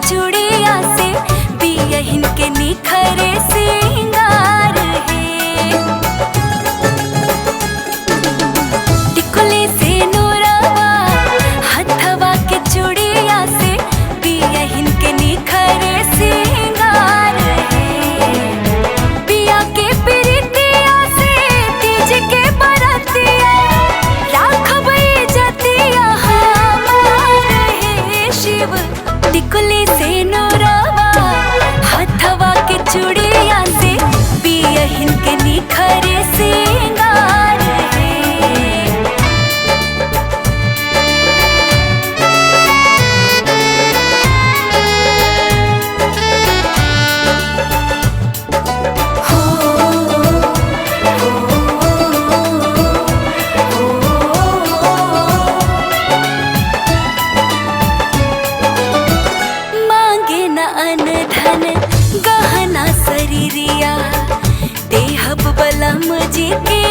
चूड़िया से बियहिन के निखरे सिंगार है। टिकुली से नूरवा हथवा के चूड़िया से बियहिन के निखरे सिंगार है। पिया के प्रीतिया से तीज के बरतिया राखबई जतिया हमार है शिव। टिकुली से नूरवा हथवा के चूड़िया से बियहिन के निखरे सिंगार है। मांगे न अन धन गहना शरीरिया देहब बलम जी के